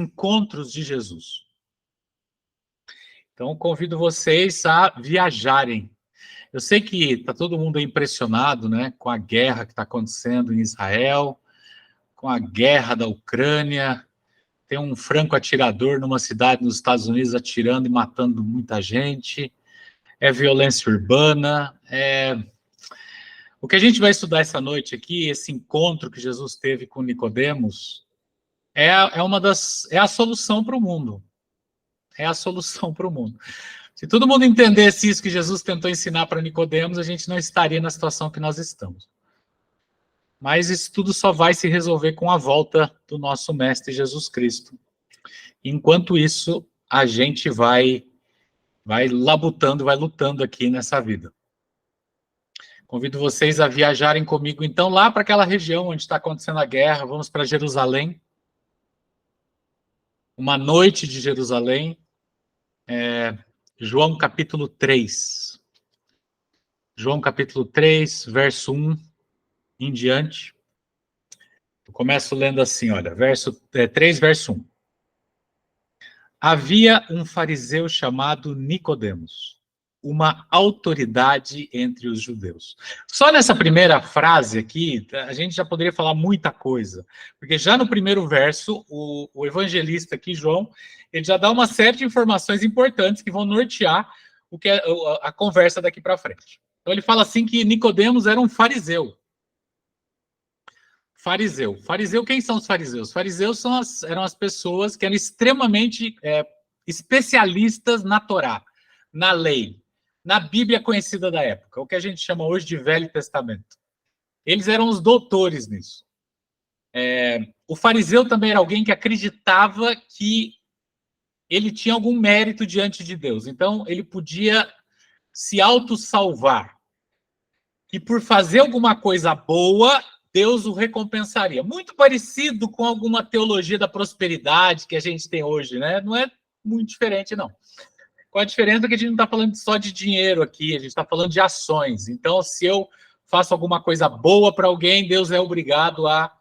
encontros de Jesus. Então, convido vocês a viajarem. Eu sei que está todo mundo impressionado, né, com a guerra que está acontecendo em Israel, com a guerra da Ucrânia. Tem um franco-atirador numa cidade nos Estados Unidos atirando e matando muita gente. É violência urbana. O que a gente vai estudar essa noite aqui, esse encontro que Jesus teve com Nicodemos, é a solução para o mundo. É a solução para o mundo. Se todo mundo entendesse isso que Jesus tentou ensinar para Nicodemos, a gente não estaria na situação que nós estamos. Mas isso tudo só vai se resolver com a volta do nosso Mestre Jesus Cristo. Enquanto isso, a gente vai labutando, vai lutando aqui nessa vida. Convido vocês a viajarem comigo, então, lá para aquela região onde está acontecendo a guerra. Vamos para Jerusalém. Uma noite de Jerusalém. João capítulo 3. João capítulo 3, verso 1 em diante. Eu começo lendo assim, olha, 3, verso 1. Havia um fariseu chamado Nicodemos, uma autoridade entre os judeus. Só nessa primeira frase aqui, a gente já poderia falar muita coisa, porque já no primeiro verso, o evangelista aqui, João, ele já dá uma série de informações importantes que vão nortear o que é a conversa daqui para frente. Então ele fala assim que Nicodemos era um fariseu. Fariseu, quem são os fariseus? Fariseus eram as pessoas que eram extremamente especialistas na Torá, na lei, na Bíblia conhecida da época, o que a gente chama hoje de Velho Testamento. Eles eram os doutores nisso. O fariseu também era alguém que acreditava que ele tinha algum mérito diante de Deus. Então, ele podia se autossalvar. E por fazer alguma coisa boa, Deus o recompensaria. Muito parecido com alguma teologia da prosperidade que a gente tem hoje, né? Não é muito diferente, não. Com a diferença que a gente não está falando só de dinheiro aqui, a gente está falando de ações. Então, se eu faço alguma coisa boa para alguém, Deus é obrigado a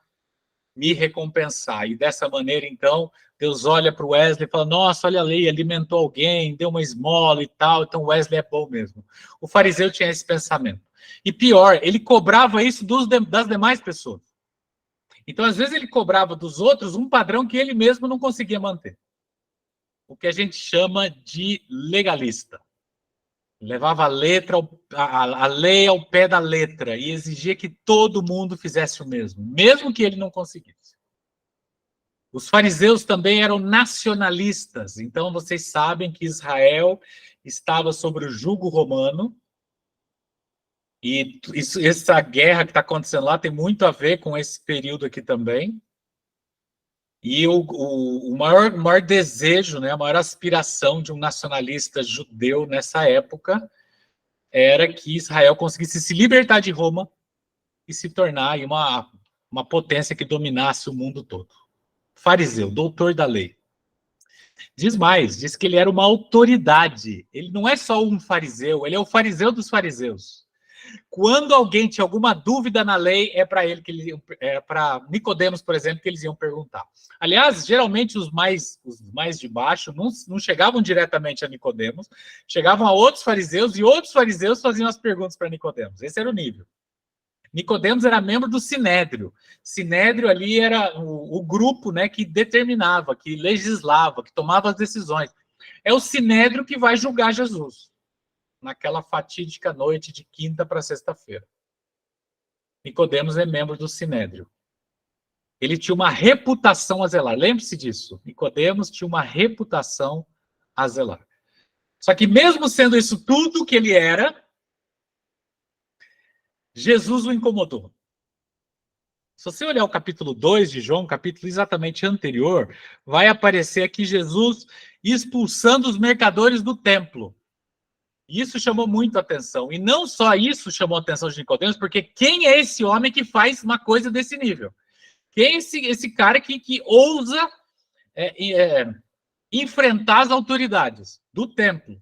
me recompensar. E dessa maneira, então, Deus olha para o Wesley e fala, nossa, olha ali, alimentou alguém, deu uma esmola e tal, então Wesley é bom mesmo. O fariseu tinha esse pensamento. E pior, ele cobrava isso das demais pessoas. Então, às vezes, ele cobrava dos outros um padrão que ele mesmo não conseguia manter. O que a gente chama de legalista. Levava a lei ao pé da letra e exigia que todo mundo fizesse o mesmo que ele não conseguisse. Os fariseus também eram nacionalistas. Então, vocês sabem que Israel estava sob o jugo romano. E essa guerra que está acontecendo lá tem muito a ver com esse período aqui também. E o maior desejo, né, a maior aspiração de um nacionalista judeu nessa época era que Israel conseguisse se libertar de Roma e se tornar aí uma potência que dominasse o mundo todo. Fariseu, doutor da lei. Diz mais, diz que ele era uma autoridade. Ele não é só um fariseu, ele é o fariseu dos fariseus. Quando alguém tinha alguma dúvida na lei, é para ele que eles iam, para Nicodemos, por exemplo, que eles iam perguntar. Aliás, geralmente os mais de baixo não chegavam diretamente a Nicodemos, chegavam a outros fariseus e outros fariseus faziam as perguntas para Nicodemos. Esse era o nível. Nicodemos era membro do Sinédrio. Sinédrio ali era o grupo, né, que determinava, que legislava, que tomava as decisões. É o Sinédrio que vai julgar Jesus naquela fatídica noite de quinta para sexta-feira. Nicodemos é membro do Sinédrio. Ele tinha uma reputação a zelar. Lembre-se disso. Nicodemos tinha uma reputação a zelar. Só que mesmo sendo isso tudo que ele era, Jesus o incomodou. Se você olhar o capítulo 2 de João, capítulo exatamente anterior, vai aparecer aqui Jesus expulsando os mercadores do templo. Isso chamou muito a atenção. E não só isso chamou a atenção de Nicodemos, porque quem é esse homem que faz uma coisa desse nível? Quem é esse cara que ousa enfrentar as autoridades do templo?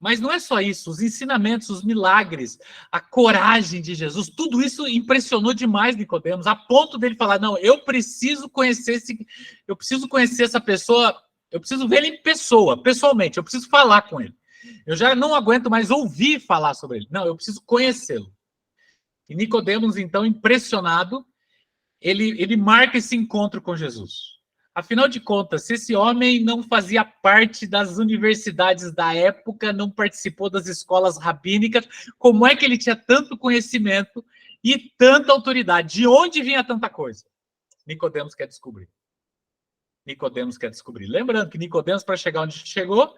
Mas não é só isso, os ensinamentos, os milagres, a coragem de Jesus, tudo isso impressionou demais Nicodemos, a ponto dele falar: não, eu preciso conhecer essa pessoa, eu preciso ver ele em pessoa, pessoalmente, eu preciso falar com ele. Eu já não aguento mais ouvir falar sobre ele. Não, eu preciso conhecê-lo. E Nicodemos, então, impressionado, ele marca esse encontro com Jesus. Afinal de contas, se esse homem não fazia parte das universidades da época, não participou das escolas rabínicas, como é que ele tinha tanto conhecimento e tanta autoridade? De onde vinha tanta coisa? Nicodemos quer descobrir. Nicodemos quer descobrir. Lembrando que Nicodemos, para chegar onde chegou,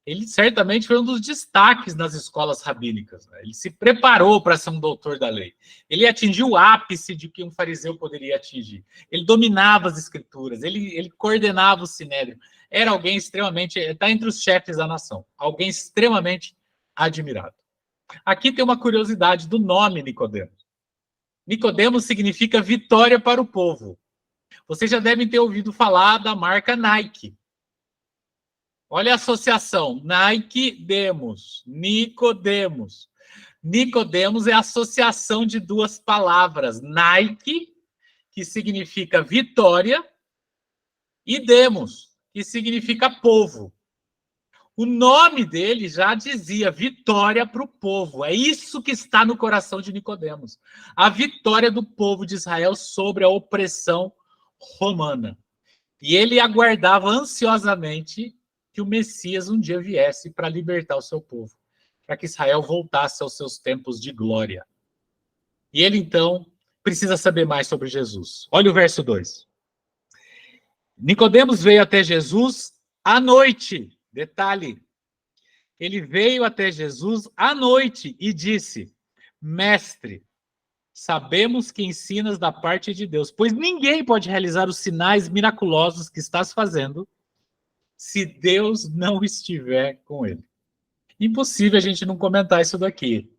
ele certamente foi um dos destaques nas escolas rabínicas. Né? Ele se preparou para ser um doutor da lei. Ele atingiu o ápice de que um fariseu poderia atingir. Ele dominava as escrituras, ele coordenava o sinédrio. Era alguém extremamente... Está entre os chefes da nação. Alguém extremamente admirado. Aqui tem uma curiosidade do nome Nicodemos. Nicodemos significa vitória para o povo. Vocês já devem ter ouvido falar da marca Nike. Olha a associação, Nike Demos, Nicodemos. Nicodemos é a associação de duas palavras, Nike, que significa vitória, e Demos, que significa povo. O nome dele já dizia vitória para o povo. É isso que está no coração de Nicodemos. A vitória do povo de Israel sobre a opressão romana. E ele aguardava ansiosamente que o Messias um dia viesse para libertar o seu povo, para que Israel voltasse aos seus tempos de glória. E ele, então, precisa saber mais sobre Jesus. Olha o verso 2. Nicodemos veio até Jesus à noite. Detalhe. Ele veio até Jesus à noite e disse: Mestre, sabemos que ensinas da parte de Deus, pois ninguém pode realizar os sinais miraculosos que estás fazendo se Deus não estiver com ele. Impossível a gente não comentar isso daqui.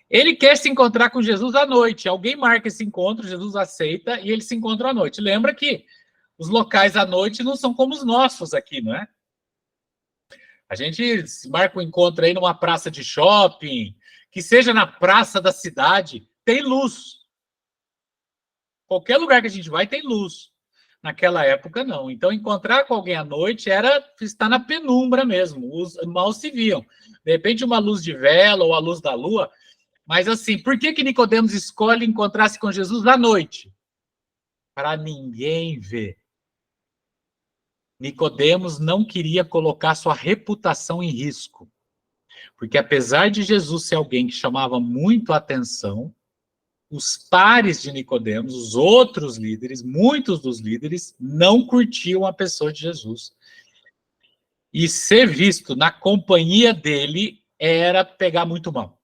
Ele quer se encontrar com Jesus à noite. Alguém marca esse encontro, Jesus aceita e eles se encontram à noite. Lembra que os locais à noite não são como os nossos aqui, não é? A gente marca um encontro aí numa praça de shopping, que seja na praça da cidade, tem luz. Qualquer lugar que a gente vai tem luz. Naquela época, não. Então, encontrar com alguém à noite era estar na penumbra mesmo. Os mal se viam. De repente, uma luz de vela ou a luz da lua. Mas, assim, por que Nicodemos escolhe encontrar-se com Jesus à noite? Para ninguém ver. Nicodemos não queria colocar sua reputação em risco. Porque, apesar de Jesus ser alguém que chamava muito a atenção, os pares de Nicodemos, os outros líderes, muitos dos líderes, não curtiam a pessoa de Jesus. E ser visto na companhia dele era pegar muito mal.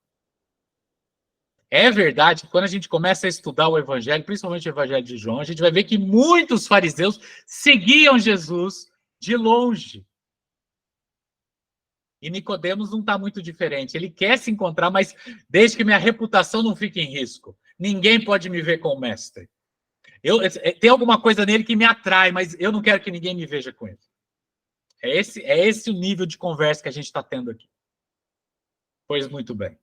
É verdade que quando a gente começa a estudar o Evangelho, principalmente o Evangelho de João, a gente vai ver que muitos fariseus seguiam Jesus de longe. E Nicodemos não está muito diferente. Ele quer se encontrar, mas desde que minha reputação não fique em risco. Ninguém pode me ver como mestre. Tem alguma coisa nele que me atrai, mas eu não quero que ninguém me veja com ele. É esse o nível de conversa que a gente está tendo aqui. Pois muito bem.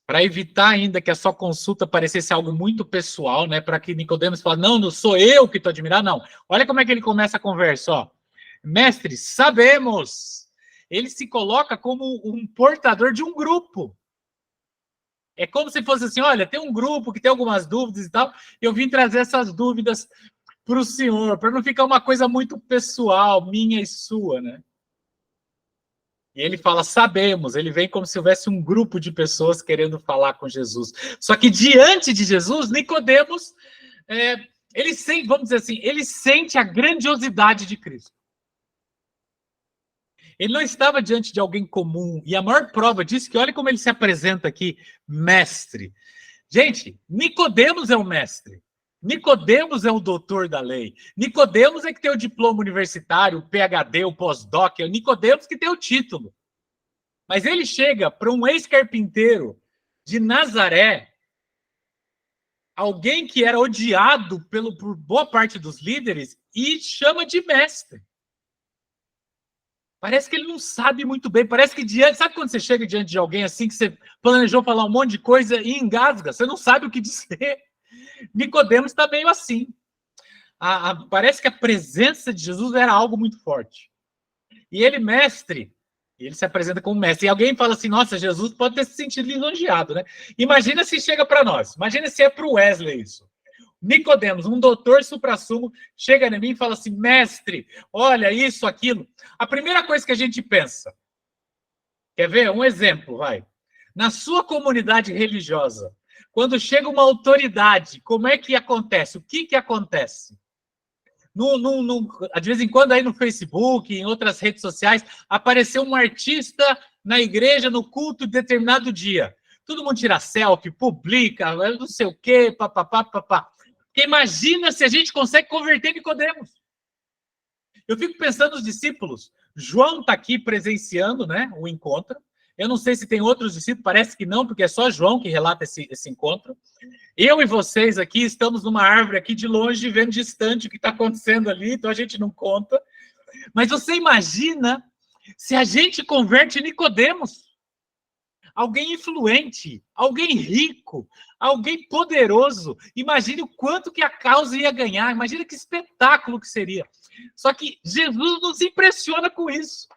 Para evitar ainda que a sua consulta parecesse algo muito pessoal, né? Para que Nicodemos fale, não sou eu que estou admirando, não. Olha como é que ele começa a conversa, ó. Mestre, sabemos. Ele se coloca como um portador de um grupo. É como se fosse assim, olha, tem um grupo que tem algumas dúvidas e tal, eu vim trazer essas dúvidas para o senhor, para não ficar uma coisa muito pessoal, minha e sua, né? E ele fala, sabemos, ele vem como se houvesse um grupo de pessoas querendo falar com Jesus. Só que diante de Jesus, Nicodemos, ele sente, vamos dizer assim, ele sente a grandiosidade de Cristo. Ele não estava diante de alguém comum. E a maior prova disso é que olha como ele se apresenta aqui, mestre. Gente, Nicodemos é o mestre. Nicodemos é o doutor da lei. Nicodemos é que tem o diploma universitário, o PhD, o pós-doc. É o Nicodemos que tem o título. Mas ele chega para um ex-carpinteiro de Nazaré, alguém que era odiado por boa parte dos líderes, e chama de mestre. Parece que ele não sabe muito bem. Parece que diante... Sabe quando você chega diante de alguém assim, que você planejou falar um monte de coisa e engasga? Você não sabe o que dizer. Nicodemos está meio assim. Parece que a presença de Jesus era algo muito forte. E ele, mestre, ele se apresenta como mestre. E alguém fala assim, nossa, Jesus pode ter se sentido lisonjeado, né? Imagina se chega para nós. Imagina se é para o Wesley isso. Nicodemos, um doutor suprassumo, chega em mim e fala assim, mestre, olha isso, aquilo. A primeira coisa que a gente pensa, quer ver? Um exemplo, vai. Na sua comunidade religiosa, quando chega uma autoridade, como é que acontece? O que acontece? De vez em quando aí no Facebook, em outras redes sociais, apareceu um artista na igreja, no culto de determinado dia. Todo mundo tira selfie, publica, não sei o quê, papapá, papá. Porque imagina se a gente consegue converter Nicodemos. Eu fico pensando nos discípulos. João está aqui presenciando, né, o encontro. Eu não sei se tem outros discípulos, parece que não, porque é só João que relata esse encontro. Eu e vocês aqui estamos numa árvore aqui de longe, vendo distante o que está acontecendo ali, então a gente não conta. Mas você imagina se a gente converte Nicodemos? Alguém influente, alguém rico, alguém poderoso. Imagine o quanto que a causa ia ganhar, imagina que espetáculo que seria. Só que Jesus não se impressiona com isso.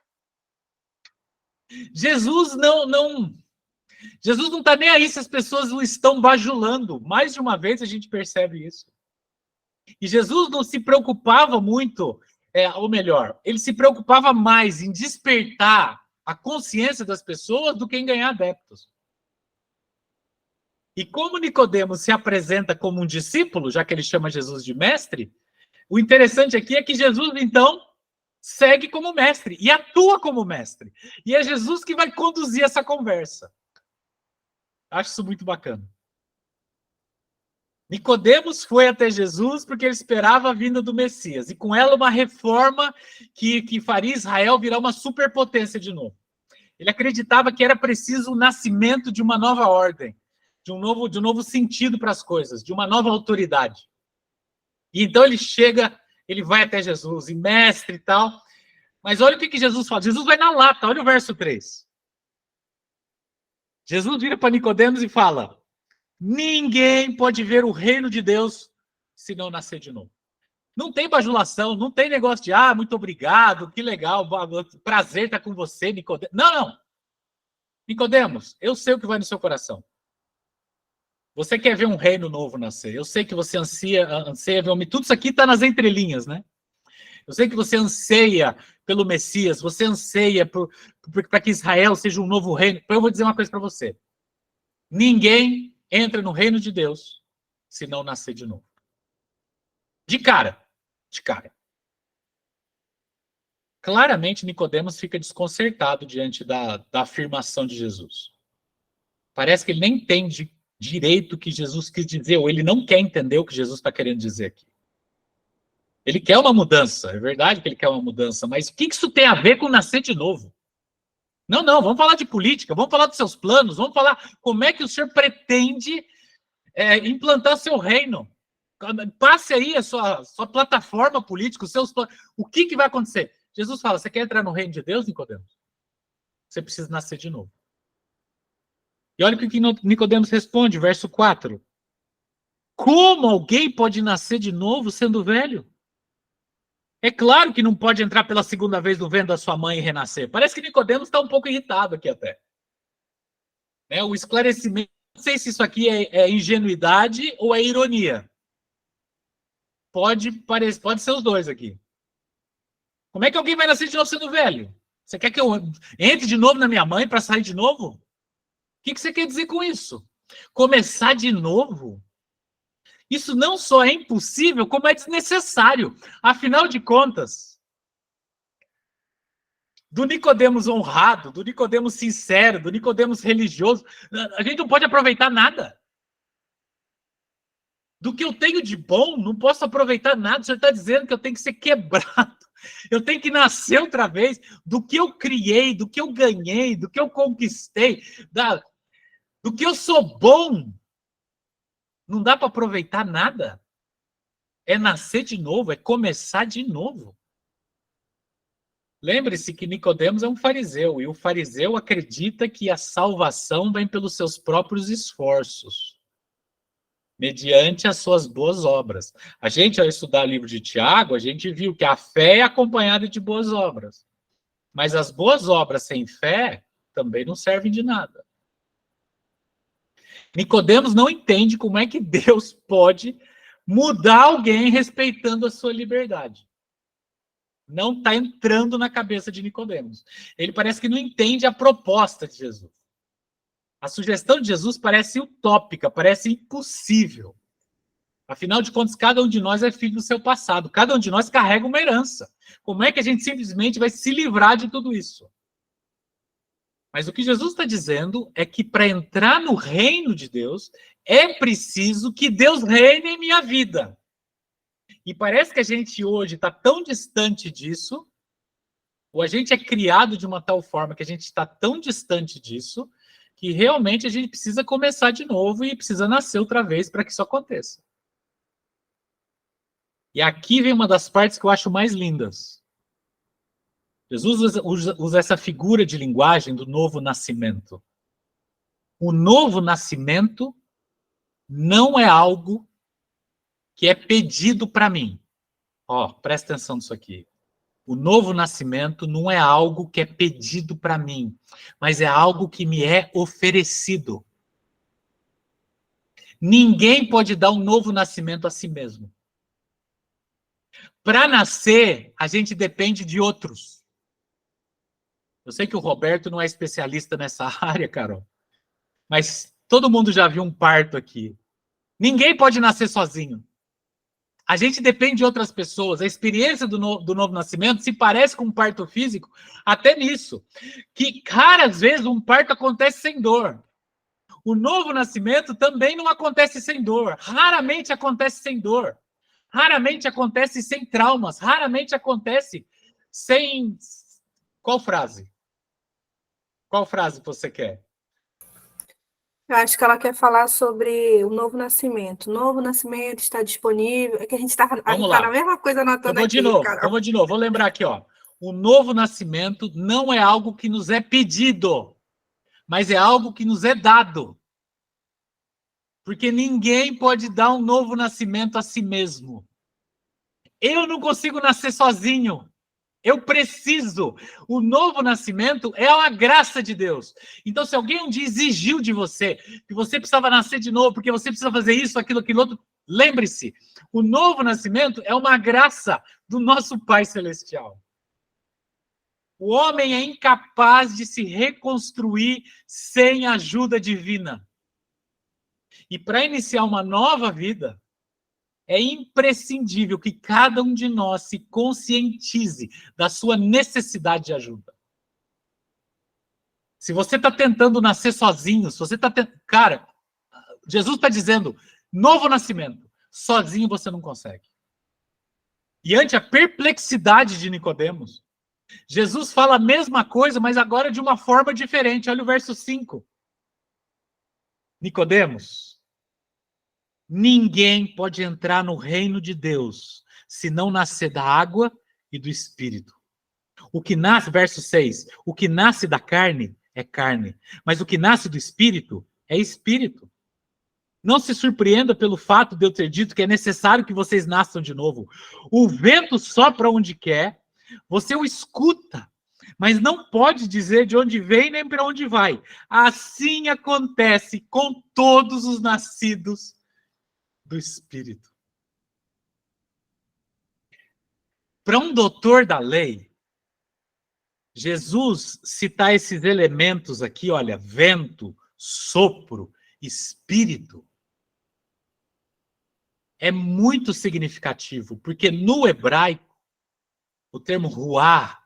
Jesus não está nem aí se as pessoas o estão bajulando. Mais de uma vez a gente percebe isso. E Jesus não se preocupava muito, ou melhor, ele se preocupava mais em despertar a consciência das pessoas do que em ganhar adeptos. E como Nicodemos se apresenta como um discípulo, já que ele chama Jesus de mestre, o interessante aqui é que Jesus, então, segue como mestre e atua como mestre. E é Jesus que vai conduzir essa conversa. Acho isso muito bacana. Nicodemos foi até Jesus porque ele esperava a vinda do Messias, e com ela uma reforma que faria Israel virar uma superpotência de novo. Ele acreditava que era preciso o nascimento de uma nova ordem, de um novo sentido para as coisas, de uma nova autoridade. E então ele chega, ele vai até Jesus, e mestre e tal, mas olha o que Jesus fala. Jesus vai na lata, olha o verso 3. Jesus vira para Nicodemos e fala: ninguém pode ver o reino de Deus se não nascer de novo. Não tem bajulação, não tem negócio de, muito obrigado, que legal, prazer estar com você, Nicodemos. Não. Nicodemos, eu sei o que vai no seu coração. Você quer ver um reino novo nascer. Eu sei que você anseia ver um... Tudo isso aqui está nas entrelinhas, né? Eu sei que você anseia pelo Messias, você anseia para que Israel seja um novo reino. Então eu vou dizer uma coisa para você. Ninguém entra no reino de Deus se não nascer de novo. De cara. Claramente, Nicodemos fica desconcertado diante da afirmação de Jesus. Parece que ele nem entende direito o que Jesus quis dizer, ou ele não quer entender o que Jesus está querendo dizer aqui. Ele quer uma mudança, é verdade que ele quer uma mudança, mas o que isso tem a ver com nascer de novo? Não, vamos falar de política, vamos falar dos seus planos, vamos falar como é que o senhor pretende implantar seu reino. Passe aí a sua plataforma política, os seus planos. O que vai acontecer? Jesus fala, você quer entrar no reino de Deus, Nicodemos? Você precisa nascer de novo. E olha o que Nicodemos responde, verso 4. Como alguém pode nascer de novo sendo velho? É claro que não pode entrar pela segunda vez no ventre da sua mãe e renascer. Parece que Nicodemos está um pouco irritado aqui até. O esclarecimento, não sei se isso aqui é ingenuidade ou é ironia. Pode ser os dois aqui. Como é que alguém vai nascer de novo sendo velho? Você quer que eu entre de novo na minha mãe para sair de novo? O que você quer dizer com isso? Começar de novo? Isso não só é impossível, como é desnecessário. Afinal de contas, do Nicodemos honrado, do Nicodemos sincero, do Nicodemos religioso, a gente não pode aproveitar nada. Do que eu tenho de bom, não posso aproveitar nada. O senhor está dizendo que eu tenho que ser quebrado. Eu tenho que nascer outra vez. Do que eu criei, do que eu ganhei, do que eu conquistei, do que eu sou bom. Não dá para aproveitar nada. É nascer de novo, é começar de novo. Lembre-se que Nicodemos é um fariseu, e o fariseu acredita que a salvação vem pelos seus próprios esforços, mediante as suas boas obras. A gente, ao estudar o livro de Tiago, a gente viu que a fé é acompanhada de boas obras. Mas as boas obras sem fé também não servem de nada. Nicodemos não entende como é que Deus pode mudar alguém respeitando a sua liberdade. Não está entrando na cabeça de Nicodemos. Ele parece que não entende a proposta de Jesus. A sugestão de Jesus parece utópica, parece impossível. Afinal de contas, cada um de nós é filho do seu passado. Cada um de nós carrega uma herança. Como é que a gente simplesmente vai se livrar de tudo isso? Mas o que Jesus está dizendo é que para entrar no reino de Deus, é preciso que Deus reine em minha vida. E parece que a gente hoje está tão distante disso, ou a gente é criado de uma tal forma que a gente está tão distante disso, que realmente a gente precisa começar de novo e precisa nascer outra vez para que isso aconteça. E aqui vem uma das partes que eu acho mais lindas. Jesus usa essa figura de linguagem do novo nascimento. O novo nascimento não é algo que é pedido para mim. Ó, presta atenção nisso aqui. O novo nascimento não é algo que é pedido para mim, mas é algo que me é oferecido. Ninguém pode dar um novo nascimento a si mesmo. Para nascer, a gente depende de outros. Eu sei que o Roberto não é especialista nessa área, Carol, mas todo mundo já viu um parto aqui. Ninguém pode nascer sozinho. A gente depende de outras pessoas. A experiência do novo nascimento se parece com um parto físico, até nisso. Que raras vezes um parto acontece sem dor. O novo nascimento também não acontece sem dor. Raramente acontece sem dor. Raramente acontece sem traumas. Raramente acontece sem... Qual frase? Qual frase você quer? Eu acho que ela quer falar sobre o novo nascimento. O novo nascimento está disponível. É que a gente está na mesma coisa anotando aqui, Carol. Eu vou de novo. Vou lembrar aqui, ó. O novo nascimento não é algo que nos é pedido, mas é algo que nos é dado. Porque ninguém pode dar um novo nascimento a si mesmo. Eu não consigo nascer sozinho. Eu preciso. O novo nascimento é uma graça de Deus. Então, se alguém um dia exigiu de você que você precisava nascer de novo, porque você precisa fazer isso, aquilo, aquilo outro, lembre-se, o novo nascimento é uma graça do nosso Pai Celestial. O homem é incapaz de se reconstruir sem a ajuda divina. E para iniciar uma nova vida, é imprescindível que cada um de nós se conscientize da sua necessidade de ajuda. Se você está tentando nascer sozinho, se você está tentando... Cara, Jesus está dizendo, novo nascimento, sozinho você não consegue. E ante a perplexidade de Nicodemos, Jesus fala a mesma coisa, mas agora de uma forma diferente. Olha o verso 5. Nicodemos, ninguém pode entrar no reino de Deus se não nascer da água e do Espírito. O que nasce, verso 6, o que nasce da carne é carne, mas o que nasce do Espírito é Espírito. Não se surpreenda pelo fato de eu ter dito que é necessário que vocês nasçam de novo. O vento sopra onde quer, você o escuta, mas não pode dizer de onde vem nem para onde vai. Assim acontece com todos os nascidos do Espírito. Para um doutor da lei, Jesus citar esses elementos aqui, olha, vento, sopro, espírito, é muito significativo, porque no hebraico, o termo ruá,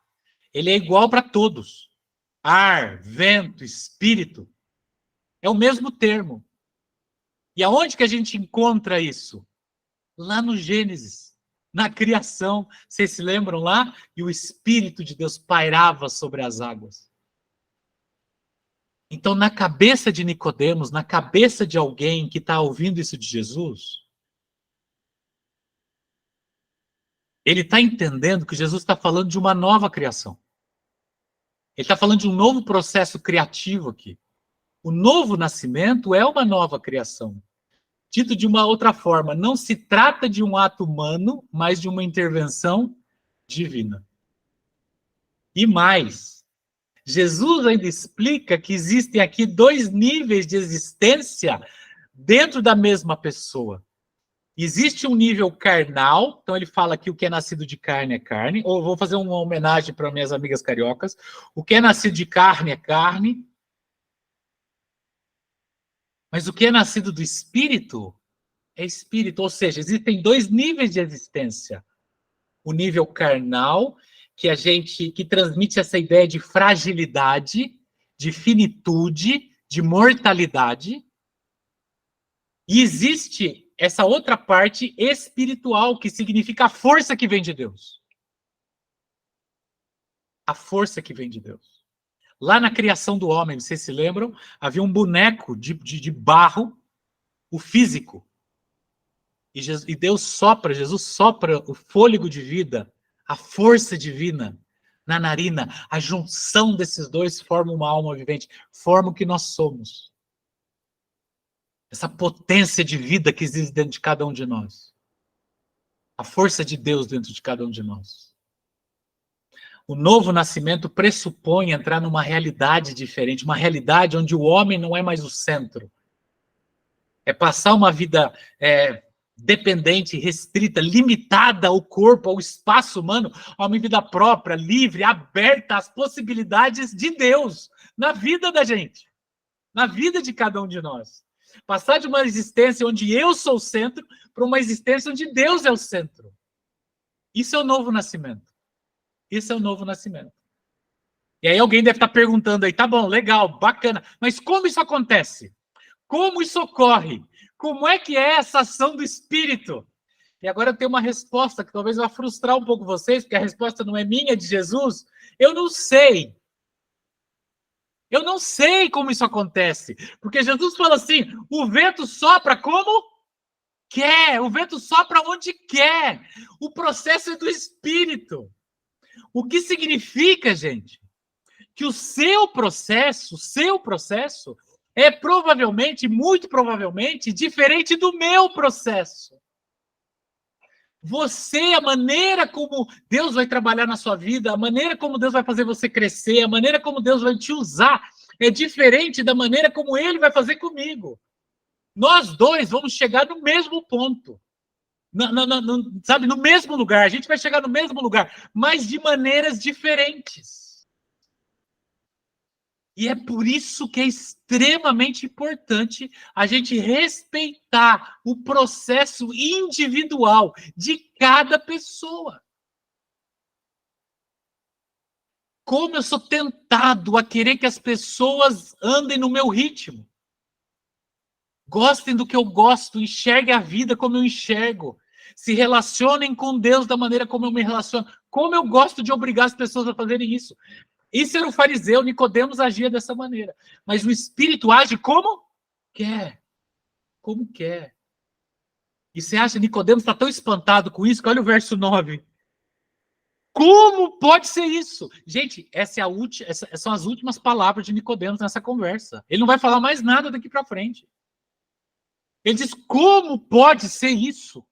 ele é igual para todos. Ar, vento, espírito, é o mesmo termo. E aonde que a gente encontra isso? Lá no Gênesis, na criação. Vocês se lembram lá? E o Espírito de Deus pairava sobre as águas. Então, na cabeça de Nicodemos, na cabeça de alguém que está ouvindo isso de Jesus, Ele está entendendo que Jesus está falando de uma nova criação. Ele está falando de um novo processo criativo aqui. O novo nascimento é uma nova criação. Dito de uma outra forma, não se trata de um ato humano, mas de uma intervenção divina. E mais, Jesus ainda explica que existem aqui 2 níveis de existência dentro da mesma pessoa. Existe um nível carnal, então ele fala que o que é nascido de carne é carne, ou vou fazer uma homenagem para minhas amigas cariocas, o que é nascido de carne é carne, mas o que é nascido do espírito é espírito, ou seja, existem 2 níveis de existência. O nível carnal, que transmite essa ideia de fragilidade, de finitude, de mortalidade, e existe essa outra parte espiritual, que significa a força que vem de Deus. A força que vem de Deus. Lá na criação do homem, vocês se lembram? Havia um boneco de barro, o físico. E Deus sopra, Jesus sopra o fôlego de vida, a força divina na narina. A junção desses 2 forma uma alma vivente, forma o que nós somos. Essa potência de vida que existe dentro de cada um de nós. A força de Deus dentro de cada um de nós. O novo nascimento pressupõe entrar numa realidade diferente, uma realidade onde o homem não é mais o centro. É passar uma vida dependente, restrita, limitada ao corpo, ao espaço humano, a uma vida própria, livre, aberta às possibilidades de Deus na vida da gente, na vida de cada um de nós. Passar de uma existência onde eu sou o centro para uma existência onde Deus é o centro. Isso é o novo nascimento. Isso é o novo nascimento. E aí alguém deve estar perguntando aí, tá bom, legal, bacana, mas como isso acontece? Como isso ocorre? Como é que é essa ação do Espírito? E agora eu tenho uma resposta que talvez vá frustrar um pouco vocês, porque a resposta não é minha, é de Jesus. Eu não sei. Eu não sei como isso acontece. Porque Jesus fala assim, o vento sopra como quer. O vento sopra onde quer. O processo é do Espírito. O que significa, gente? Que o seu processo é provavelmente, muito provavelmente, diferente do meu processo. Você, a maneira como Deus vai trabalhar na sua vida, a maneira como Deus vai fazer você crescer, a maneira como Deus vai te usar, é diferente da maneira como Ele vai fazer comigo. Nós 2 vamos chegar no mesmo ponto. Sabe, no mesmo lugar. A gente vai chegar no mesmo lugar, mas de maneiras diferentes. E é por isso que é extremamente importante a gente respeitar o processo individual de cada pessoa. Como eu sou tentado a querer que as pessoas andem no meu ritmo. Gostem do que eu gosto, enxerguem a vida como eu enxergo. Se relacionem com Deus da maneira como eu me relaciono. Como eu gosto de obrigar as pessoas a fazerem isso. Isso era o fariseu, Nicodemos agia dessa maneira. Mas o Espírito age como quer. Como quer. E você acha que Nicodemos está tão espantado com isso, que olha o verso 9. Como pode ser isso? Gente, essas são as últimas palavras de Nicodemos nessa conversa. Ele não vai falar mais nada daqui para frente. Ele diz, como pode ser isso?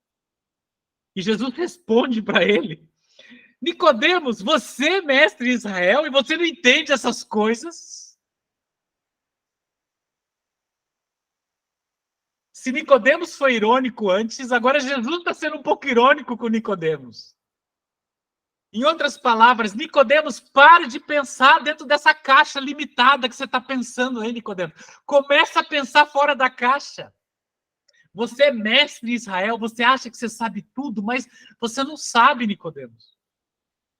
E Jesus responde para ele. Nicodemos, você é mestre de Israel e você não entende essas coisas? Se Nicodemos foi irônico antes, agora Jesus está sendo um pouco irônico com Nicodemos. Em outras palavras, Nicodemos, pare de pensar dentro dessa caixa limitada que você está pensando aí, Nicodemos. Começa a pensar fora da caixa. Você é mestre de Israel, você acha que você sabe tudo, mas você não sabe, Nicodemos.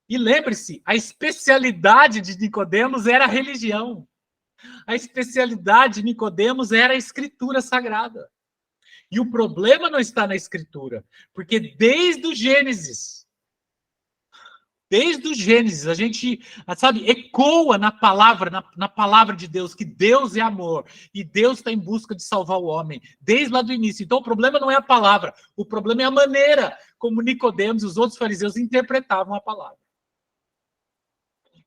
E lembre-se, a especialidade de Nicodemos era a religião. A especialidade de Nicodemos era a Escritura Sagrada. E o problema não está na Escritura, porque desde o Gênesis, Desde o Gênesis, a gente, sabe, ecoa na palavra de Deus, que Deus é amor, e Deus está em busca de salvar o homem, desde lá do início. Então, o problema não é a palavra, o problema é a maneira como Nicodemos e os outros fariseus interpretavam a palavra.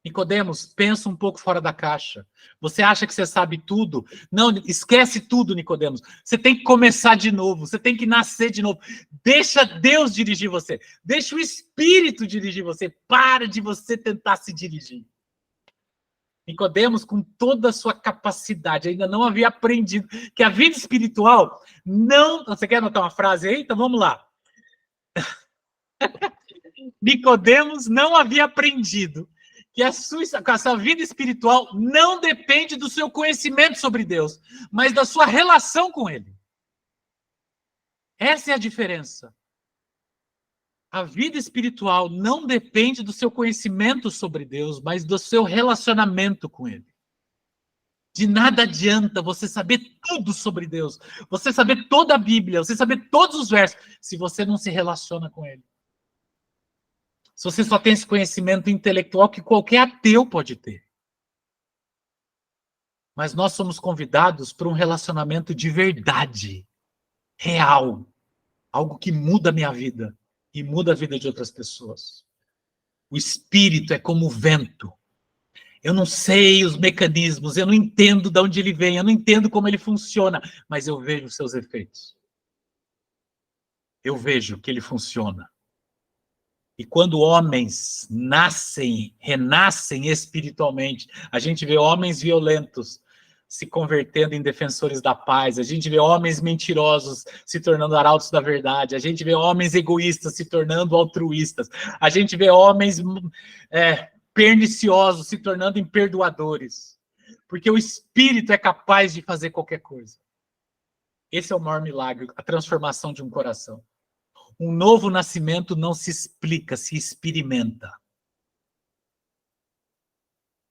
Nicodemos, pensa um pouco fora da caixa. Você acha que você sabe tudo? Não, esquece tudo, Nicodemos. Você tem que começar de novo, você tem que nascer de novo. Deixa Deus dirigir você. Deixa o Espírito dirigir você. Para de você tentar se dirigir. Nicodemos, com toda a sua capacidade, ainda não havia aprendido que a vida espiritual não... Você quer anotar uma frase aí? Então vamos lá. Nicodemos não havia aprendido que a sua vida espiritual não depende do seu conhecimento sobre Deus, mas da sua relação com Ele. Essa é a diferença. A vida espiritual não depende do seu conhecimento sobre Deus, mas do seu relacionamento com Ele. De nada adianta você saber tudo sobre Deus, você saber toda a Bíblia, você saber todos os versos, se você não se relaciona com Ele. Se você só tem esse conhecimento intelectual que qualquer ateu pode ter. Mas nós somos convidados para um relacionamento de verdade, real. Algo que muda a minha vida e muda a vida de outras pessoas. O Espírito é como o vento. Eu não sei os mecanismos, eu não entendo de onde ele vem, eu não entendo como ele funciona, mas eu vejo os seus efeitos. Eu vejo que ele funciona. E quando homens nascem, renascem espiritualmente, a gente vê homens violentos se convertendo em defensores da paz, a gente vê homens mentirosos se tornando arautos da verdade, a gente vê homens egoístas se tornando altruístas, a gente vê homens perniciosos se tornando imperdoadores, porque o Espírito é capaz de fazer qualquer coisa. Esse é o maior milagre, a transformação de um coração. Um novo nascimento não se explica, se experimenta.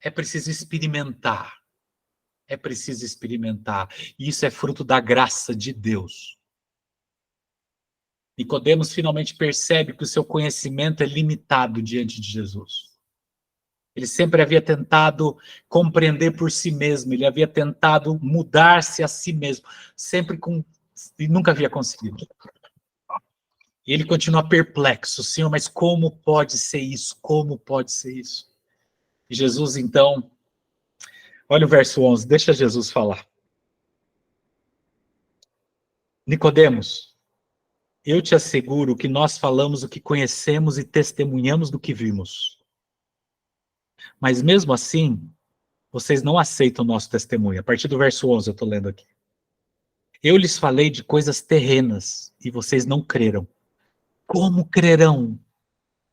É preciso experimentar. É preciso experimentar. E isso é fruto da graça de Deus. Nicodemos finalmente percebe que o seu conhecimento é limitado diante de Jesus. Ele sempre havia tentado compreender por si mesmo, ele havia tentado mudar-se a si mesmo, e nunca havia conseguido. E ele continua perplexo, Senhor, mas como pode ser isso? Como pode ser isso? E Jesus, então, olha o verso 11, deixa Jesus falar. Nicodemos, eu te asseguro que nós falamos o que conhecemos e testemunhamos do que vimos. Mas mesmo assim, vocês não aceitam o nosso testemunho. A partir do verso 11, eu estou lendo aqui. Eu lhes falei de coisas terrenas e vocês não creram. Como crerão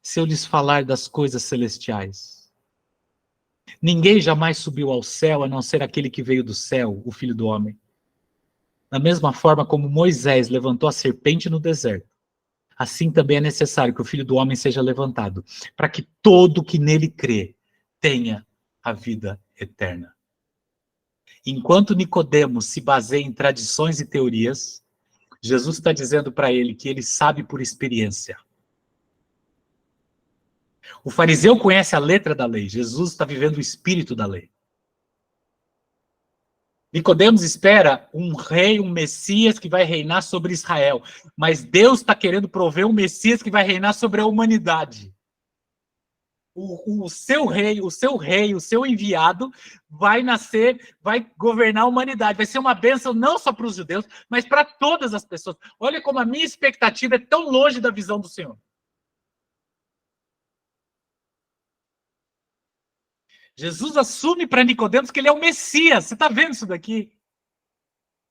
se eu lhes falar das coisas celestiais? Ninguém jamais subiu ao céu a não ser aquele que veio do céu, o Filho do Homem. Da mesma forma como Moisés levantou a serpente no deserto, assim também é necessário que o Filho do Homem seja levantado, para que todo que nele crê tenha a vida eterna. Enquanto Nicodemos se baseia em tradições e teorias, Jesus está dizendo para ele que ele sabe por experiência. O fariseu conhece a letra da lei, Jesus está vivendo o espírito da lei. Nicodemos espera um rei, um Messias que vai reinar sobre Israel, mas Deus está querendo prover um Messias que vai reinar sobre a humanidade. O seu rei, o seu enviado vai nascer, vai governar a humanidade, vai ser uma bênção não só para os judeus, mas para todas as pessoas. Olha como a minha expectativa é tão longe da visão do Senhor. Jesus assume para Nicodemos que ele é o Messias. Você está vendo isso daqui?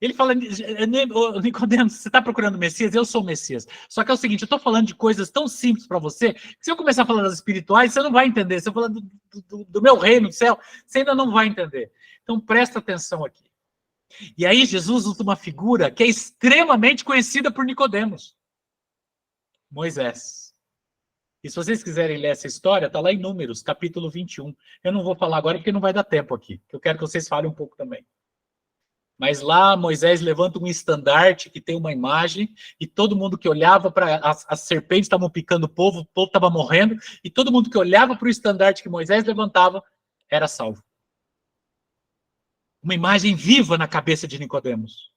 Ele fala, Nicodemos, você está procurando o Messias? Eu sou o Messias. Só que é o seguinte, eu estou falando de coisas tão simples para você, que se eu começar a falar das espirituais, você não vai entender. Se eu falar do meu reino do céu, você ainda não vai entender. Então presta atenção aqui. E aí Jesus usa uma figura que é extremamente conhecida por Nicodemos. Moisés. E se vocês quiserem ler essa história, está lá em Números, capítulo 21. Eu não vou falar agora porque não vai dar tempo aqui. Eu quero que vocês falem um pouco também. Mas lá Moisés levanta um estandarte que tem uma imagem, e todo mundo que olhava para as serpentes estavam picando o povo estava morrendo, e todo mundo que olhava para o estandarte que Moisés levantava era salvo. Uma imagem viva na cabeça de Nicodemos.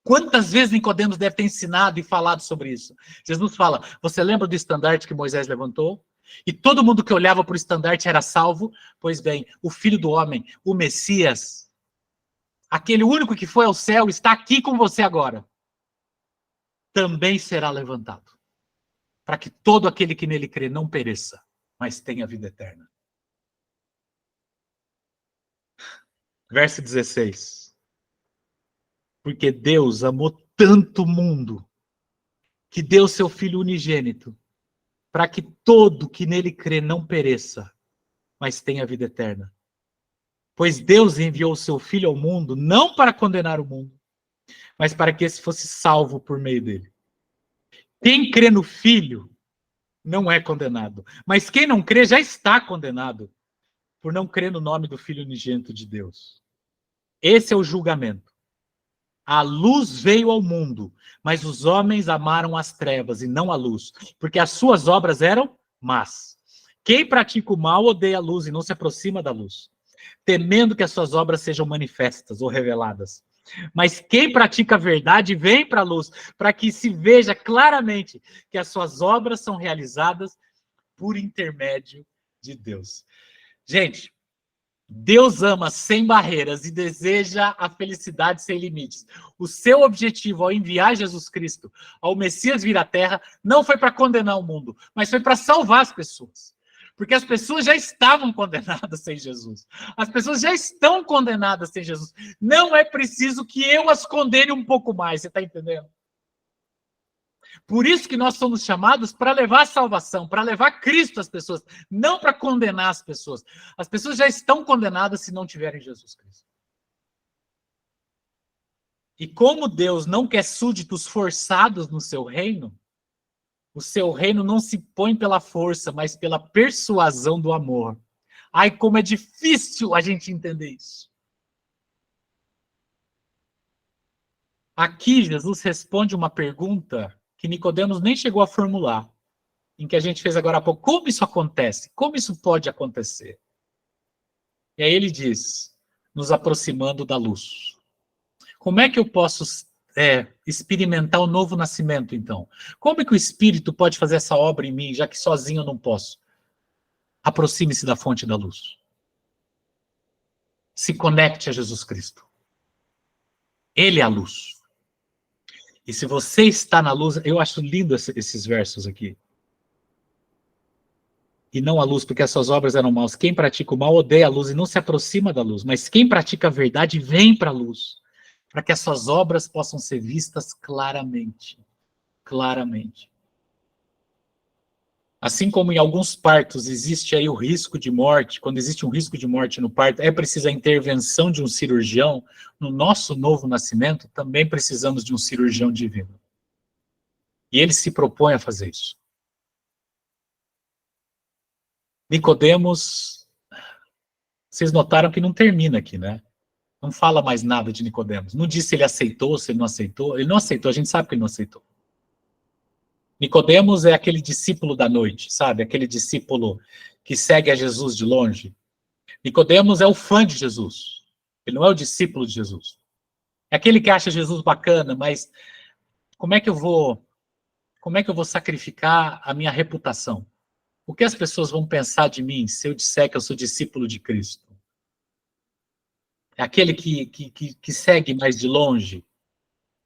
Quantas vezes Nicodemos deve ter ensinado e falado sobre isso? Jesus fala, você lembra do estandarte que Moisés levantou? E todo mundo que olhava para o estandarte era salvo? Pois bem, o Filho do Homem, o Messias, aquele único que foi ao céu, está aqui com você agora. Também será levantado. Para que todo aquele que nele crê não pereça, mas tenha vida eterna. Verso 16. Porque Deus amou tanto o mundo, que deu seu Filho unigênito, para que todo que nele crê não pereça, mas tenha vida eterna. Pois Deus enviou o seu Filho ao mundo, não para condenar o mundo, mas para que esse fosse salvo por meio dele. Quem crê no Filho não é condenado, mas quem não crê já está condenado, por não crer no nome do Filho unigênito de Deus. Esse é o julgamento. A luz veio ao mundo, mas os homens amaram as trevas e não a luz, porque as suas obras eram más. Quem pratica o mal odeia a luz e não se aproxima da luz, temendo que as suas obras sejam manifestas ou reveladas. Mas quem pratica a verdade vem para a luz, para que se veja claramente que as suas obras são realizadas por intermédio de Deus. Gente, Deus ama sem barreiras e deseja a felicidade sem limites. O seu objetivo ao enviar Jesus Cristo, ao Messias vir à Terra, não foi para condenar o mundo, mas foi para salvar as pessoas. Porque as pessoas já estavam condenadas sem Jesus. As pessoas já estão condenadas sem Jesus. Não é preciso que eu as condene um pouco mais, você está entendendo? Por isso que nós somos chamados para levar a salvação, para levar Cristo às pessoas, não para condenar as pessoas. As pessoas já estão condenadas se não tiverem Jesus Cristo. E como Deus não quer súditos forçados no seu reino, o seu reino não se põe pela força, mas pela persuasão do amor. Ai, como é difícil a gente entender isso. Aqui Jesus responde uma pergunta que Nicodemos nem chegou a formular, em que a gente fez agora há pouco. Como isso acontece? Como isso pode acontecer? E aí ele diz, nos aproximando da luz. Como é que eu posso experimentar o novo nascimento, então? Como é que o Espírito pode fazer essa obra em mim, já que sozinho eu não posso? Aproxime-se da fonte da luz. Se conecte a Jesus Cristo. Ele é a luz. E se você está na luz, eu acho lindo esses versos aqui. E não a luz, porque as suas obras eram maus. Quem pratica o mal odeia a luz e não se aproxima da luz. Mas quem pratica a verdade vem para a luz, para que as suas obras possam ser vistas claramente. Claramente. Assim como em alguns partos existe aí o risco de morte, quando existe um risco de morte no parto, é preciso a intervenção de um cirurgião. No nosso novo nascimento, também precisamos de um cirurgião divino. E ele se propõe a fazer isso. Nicodemos, vocês notaram que não termina aqui, né? Não fala mais nada de Nicodemos. Não diz se ele aceitou, se ele não aceitou. Ele não aceitou, a gente sabe que ele não aceitou. Nicodemos é aquele discípulo da noite, sabe? Aquele discípulo que segue a Jesus de longe. Nicodemos é o fã de Jesus. Ele não é o discípulo de Jesus. É aquele que acha Jesus bacana, mas como é que eu vou sacrificar a minha reputação? O que as pessoas vão pensar de mim se eu disser que eu sou discípulo de Cristo? É aquele que segue mais de longe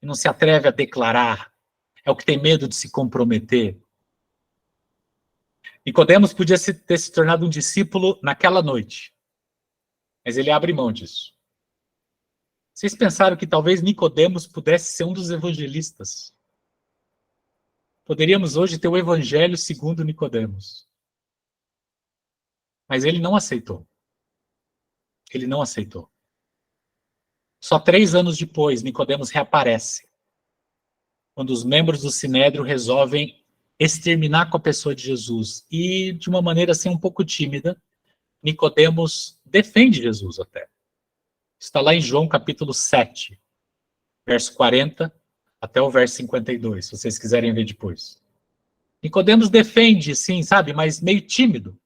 e não se atreve a declarar. É o que tem medo de se comprometer. Nicodemos podia ter se tornado um discípulo naquela noite, mas ele abre mão disso. Vocês pensaram que talvez Nicodemos pudesse ser um dos evangelistas? Poderíamos hoje ter o evangelho segundo Nicodemos. Mas ele não aceitou. Ele não aceitou. Só 3 anos depois, Nicodemos reaparece, quando os membros do Sinédrio resolvem exterminar com a pessoa de Jesus. E, de uma maneira assim um pouco tímida, Nicodemos defende Jesus até. Está lá em João capítulo 7. verso 40 até o verso 52, se vocês quiserem ver depois. Nicodemos defende, sim, sabe, mas meio tímido.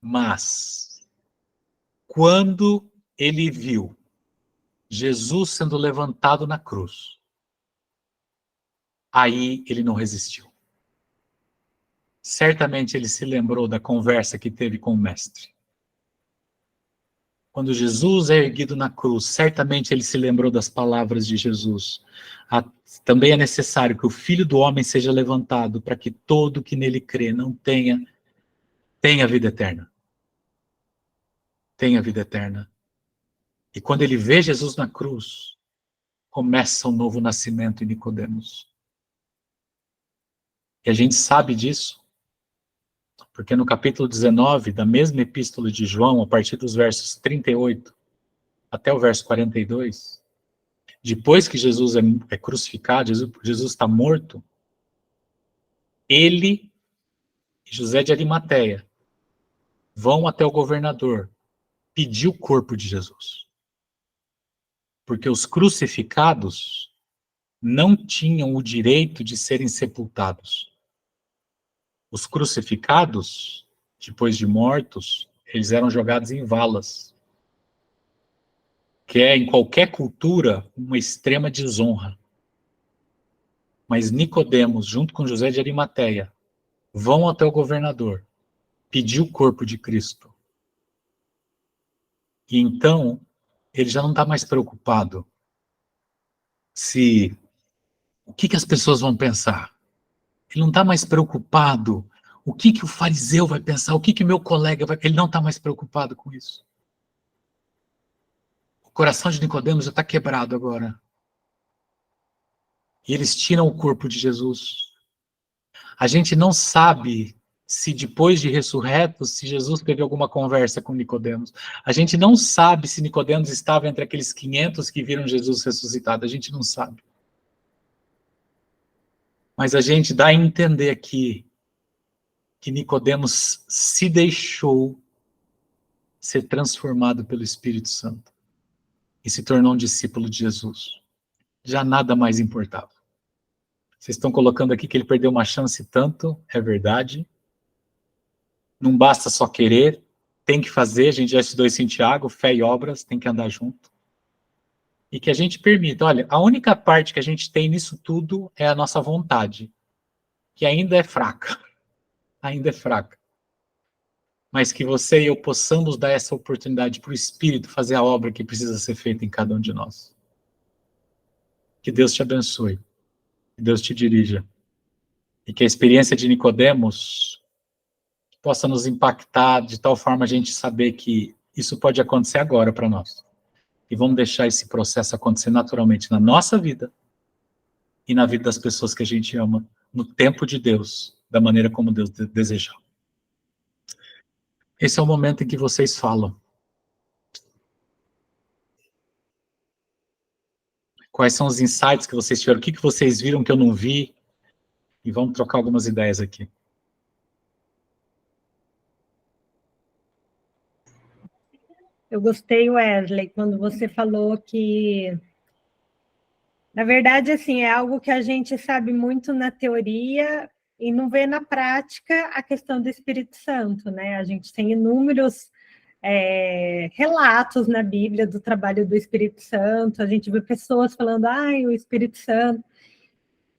Mas, quando ele viu Jesus sendo levantado na cruz, aí ele não resistiu. Certamente ele se lembrou da conversa que teve com o mestre. Quando Jesus é erguido na cruz, certamente ele se lembrou das palavras de Jesus. Também é necessário que o Filho do Homem seja levantado para que todo que nele crê não tenha vida eterna. Tenha vida eterna. E quando ele vê Jesus na cruz, começa um novo nascimento em Nicodemos. E a gente sabe disso, porque no capítulo 19 da mesma epístola de João, a partir dos versos 38 até o verso 42, depois que Jesus é crucificado, Jesus está morto, ele e José de Arimateia vão até o governador pedir o corpo de Jesus. Porque os crucificados não tinham o direito de serem sepultados. Os crucificados, depois de mortos, eles eram jogados em valas, que é, em qualquer cultura, uma extrema desonra. Mas Nicodemos, junto com José de Arimateia, vão até o governador pedir o corpo de Cristo. E então, ele já não está mais preocupado o que as pessoas vão pensar. Ele não está mais preocupado o que o fariseu vai pensar, o que meu colega vai... Ele não está mais preocupado com isso. O coração de Nicodemos já está quebrado agora. E eles tiram o corpo de Jesus. A gente não sabe se depois de ressurreto, se Jesus teve alguma conversa com Nicodemos. A gente não sabe se Nicodemos estava entre aqueles 500 que viram Jesus ressuscitado. A gente não sabe. Mas a gente dá a entender aqui que Nicodemos se deixou ser transformado pelo Espírito Santo e se tornou um discípulo de Jesus. Já nada mais importava. Vocês estão colocando aqui que ele perdeu uma chance tanto, é verdade. Não basta só querer, tem que fazer, a gente já estudou isso em Tiago, fé e obras, tem que andar junto. E que a gente permita, olha, a única parte que a gente tem nisso tudo é a nossa vontade, que ainda é fraca. Ainda é fraca. Mas que você e eu possamos dar essa oportunidade para o Espírito fazer a obra que precisa ser feita em cada um de nós. Que Deus te abençoe. Que Deus te dirija. E que a experiência de Nicodemos possa nos impactar de tal forma a gente saber que isso pode acontecer agora para nós. E vamos deixar esse processo acontecer naturalmente na nossa vida e na vida das pessoas que a gente ama, no tempo de Deus, da maneira como Deus desejar. Esse é o momento em que vocês falam. Quais são os insights que vocês tiveram? O que vocês viram que eu não vi? E vamos trocar algumas ideias aqui. Eu gostei, Wesley, quando você falou que, na verdade, assim, é algo que a gente sabe muito na teoria e não vê na prática a questão do Espírito Santo, né? A gente tem inúmeros relatos na Bíblia do trabalho do Espírito Santo, a gente vê pessoas falando, o Espírito Santo.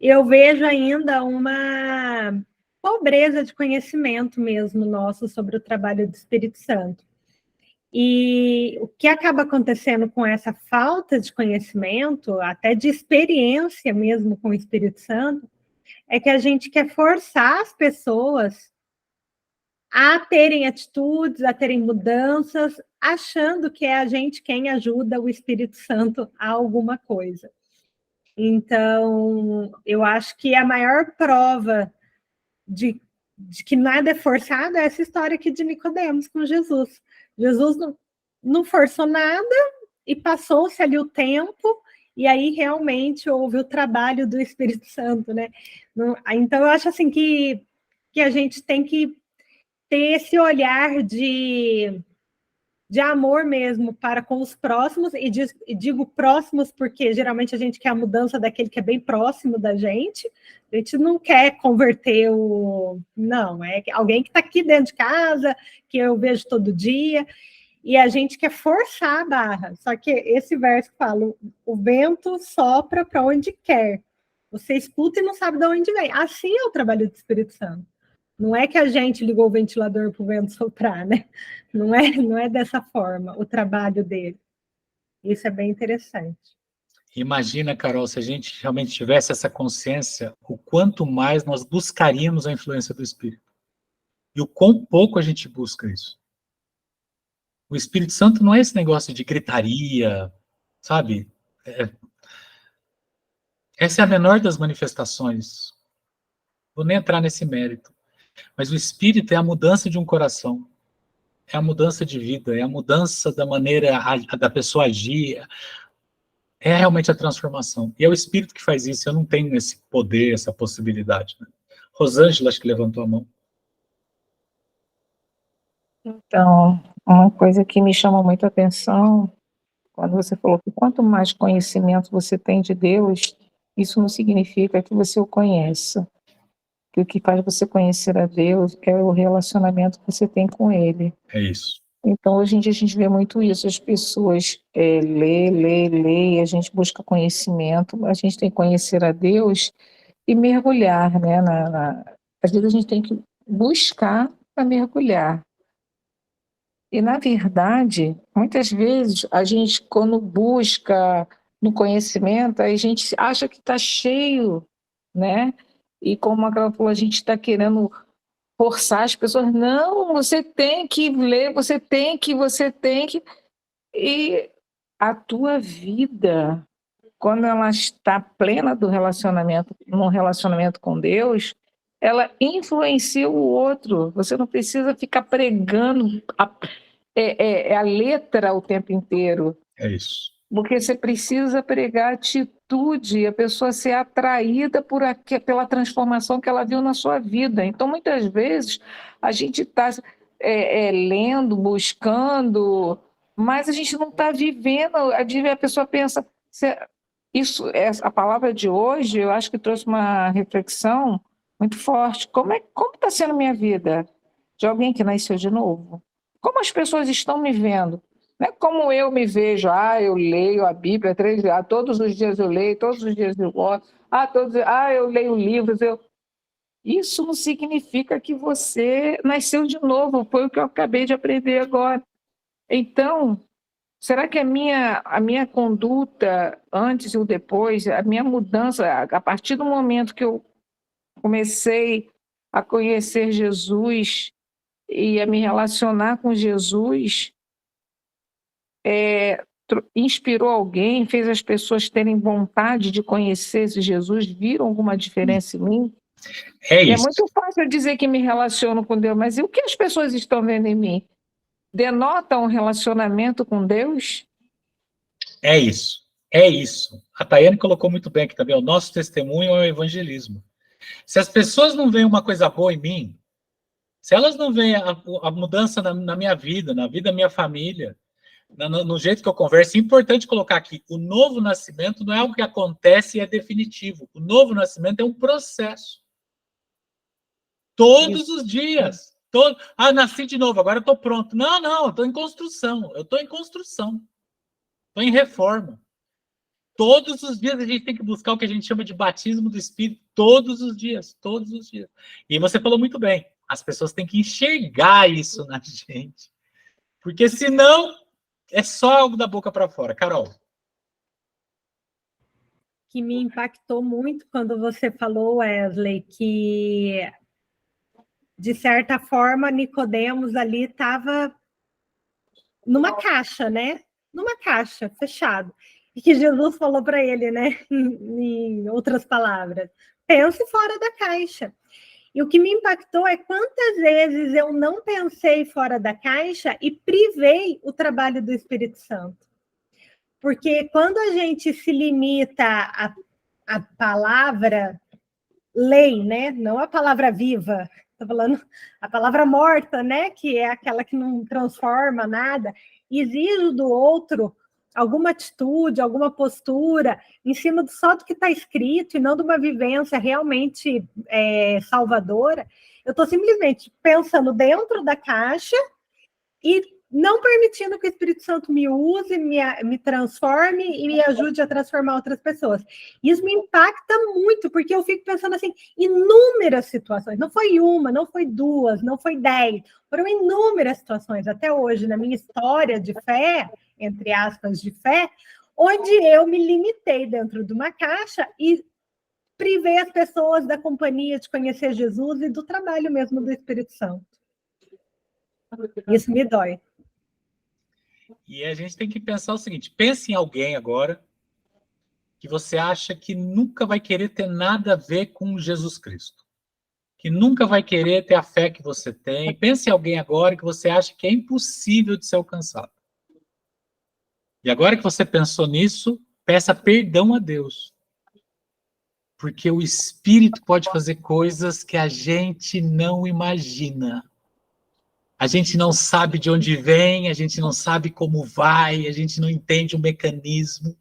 Eu vejo ainda uma pobreza de conhecimento mesmo nosso sobre o trabalho do Espírito Santo. E o que acaba acontecendo com essa falta de conhecimento, até de experiência mesmo com o Espírito Santo, é que a gente quer forçar as pessoas a terem atitudes, a terem mudanças, achando que é a gente quem ajuda o Espírito Santo a alguma coisa. Então, eu acho que a maior prova de que nada é forçado é essa história aqui de Nicodemos com Jesus. Jesus não forçou nada e passou-se ali o tempo, e aí realmente houve o trabalho do Espírito Santo, né? Então, eu acho assim que a gente tem que ter esse olhar de de amor mesmo para com os próximos, e digo próximos porque geralmente a gente quer a mudança daquele que é bem próximo da gente. A gente não quer converter o... Não, é alguém que está aqui dentro de casa, que eu vejo todo dia, e a gente quer forçar a barra. Só que esse verso fala, o vento sopra para onde quer. Você escuta e não sabe de onde vem. Assim é o trabalho do Espírito Santo. Não é que a gente ligou o ventilador para o vento soprar, né? Não é dessa forma o trabalho dele. Isso é bem interessante. Imagina, Carol, se a gente realmente tivesse essa consciência, o quanto mais nós buscaríamos a influência do Espírito. E o quão pouco a gente busca isso. O Espírito Santo não é esse negócio de gritaria, sabe? Essa é a menor das manifestações. Vou nem entrar nesse mérito. Mas o Espírito é a mudança de um coração. É a mudança de vida, é a mudança da maneira da pessoa agir. É realmente a transformação. E é o Espírito que faz isso. Eu não tenho esse poder, essa possibilidade. Né? Rosângela, acho que levantou a mão. Então, uma coisa que me chama muito a atenção, quando você falou que quanto mais conhecimento você tem de Deus, isso não significa que você o conheça. Que o que faz você conhecer a Deus é o relacionamento que você tem com Ele. É isso. Então, hoje em dia, a gente vê muito isso. As pessoas lê, a gente busca conhecimento, a gente tem que conhecer a Deus e mergulhar, né? Às vezes, a gente tem que buscar para mergulhar. E, na verdade, muitas vezes, a gente, quando busca no conhecimento, a gente acha que está cheio, né? E como a Carol falou, a gente está querendo forçar as pessoas. Não, você tem que ler, você tem que... E a tua vida, quando ela está plena do relacionamento, num relacionamento com Deus, ela influencia o outro. Você não precisa ficar pregando a letra o tempo inteiro. É isso. Porque você precisa pregar atitude, a pessoa ser atraída pela transformação que ela viu na sua vida. Então, muitas vezes, a gente está lendo, buscando, mas a gente não está vivendo. A pessoa pensa... a palavra de hoje, eu acho que trouxe uma reflexão muito forte. Como está sendo a minha vida? De alguém que nasceu de novo? Como as pessoas estão me vendo? Não é como eu me vejo, eu leio a Bíblia todos os dias eu leio, todos os dias eu gosto, eu leio livros. Isso não significa que você nasceu de novo, foi o que eu acabei de aprender agora. Então, será que a minha conduta, antes e depois, a minha mudança, a partir do momento que eu comecei a conhecer Jesus e a me relacionar com Jesus, inspirou alguém, fez as pessoas terem vontade de conhecer esse Jesus, viram alguma diferença em mim? É isso. É muito fácil dizer que me relaciono com Deus, mas e o que as pessoas estão vendo em mim? Denota um relacionamento com Deus? É isso. É isso. A Tayane colocou muito bem aqui também. O nosso testemunho é o evangelismo. Se as pessoas não veem uma coisa boa em mim, se elas não veem a mudança na minha vida, na vida da minha família, no jeito que eu converso, é importante colocar aqui, o novo nascimento não é algo que acontece e é definitivo. O novo nascimento é um processo. Todos os dias. Nasci de novo, agora eu estou pronto. Não, eu estou em construção. Estou em reforma. Todos os dias a gente tem que buscar o que a gente chama de batismo do Espírito, todos os dias. E você falou muito bem, as pessoas têm que enxergar isso na gente. Porque senão é só algo da boca para fora. Carol. Que me impactou muito quando você falou, Wesley, que de certa forma Nicodemos ali estava numa caixa, né? Numa caixa, fechado. E que Jesus falou para ele, né? Em outras palavras, pense fora da caixa. E o que me impactou é quantas vezes eu não pensei fora da caixa e privei o trabalho do Espírito Santo. Porque quando a gente se limita à palavra lei, né? Não a palavra viva, estou falando a palavra morta, né? Que é aquela que não transforma nada. Exijo do outro alguma atitude, alguma postura, em cima só do que está escrito e não de uma vivência realmente salvadora. Eu estou simplesmente pensando dentro da caixa e não permitindo que o Espírito Santo me use, me transforme e me ajude a transformar outras pessoas. Isso me impacta muito, porque eu fico pensando assim, inúmeras situações, não foi uma, não foi duas, não foi 10, foram inúmeras situações até hoje na minha história de fé, entre aspas, de fé, onde eu me limitei dentro de uma caixa e privei as pessoas da companhia de conhecer Jesus e do trabalho mesmo do Espírito Santo. Isso me dói. E a gente tem que pensar o seguinte, pense em alguém agora que você acha que nunca vai querer ter nada a ver com Jesus Cristo, que nunca vai querer ter a fé que você tem. Pense em alguém agora que você acha que é impossível de ser alcançado. E agora que você pensou nisso, peça perdão a Deus. Porque o Espírito pode fazer coisas que a gente não imagina. A gente não sabe de onde vem, a gente não sabe como vai, a gente não entende o mecanismo,